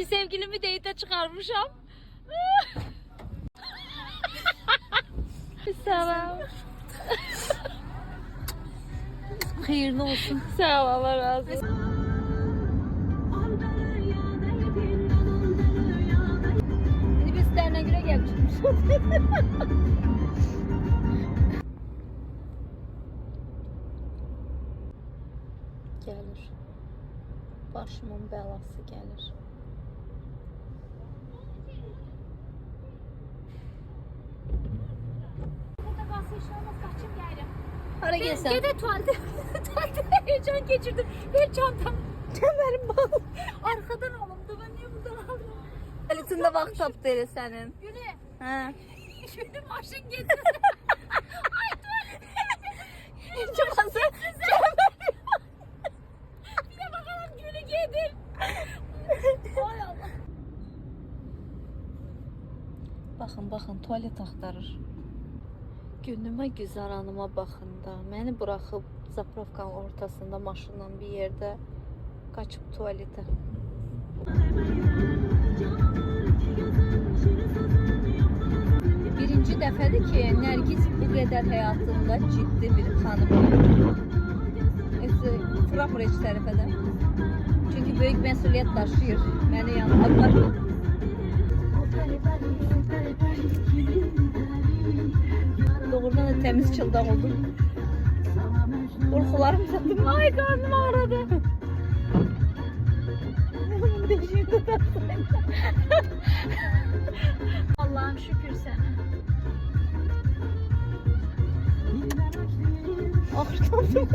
Sevgilimi date'e çıkarmışam. Selam. Hayırlı olsun. Sağ ol, Allah razı olsun. Minibüslerine göre gelmişmiş. Gelir. Başımın belası gelir. Burada kalsın iş olmaz, kaçayım gelirim. Hara gelsen. Gede tuvalete heyecan geçirdim. Ver çantam. Kemerim bağlı. Arkadan alındı. Ben niye buradan aldım? Elisinde vaxt tapdı elə sənin. Güne. Hə. Güne maşın getirdi. Çıxası. Bir de bakalım Gül'ü getir. Ay Allah. Baxın, tualet axtarır. Günümə güzaranıma baxın da. Məni buraxıb zapravkanın ortasında maşınla bir yerdə qaçıb tualetə. Birinci dəfədir ki, Nərgiz bu qədər həyatında ciddi bir xanım olur. Fıramır heç tərəfədən. Çünki böyük məsuliyyət daşıyır. Məni yanına aparır. Doğrudan da temiz çıldaq oldum. Qorxularım çatdım. Ay karnım ağrıdı. Allah'ım şükür sana. Ağrıdım.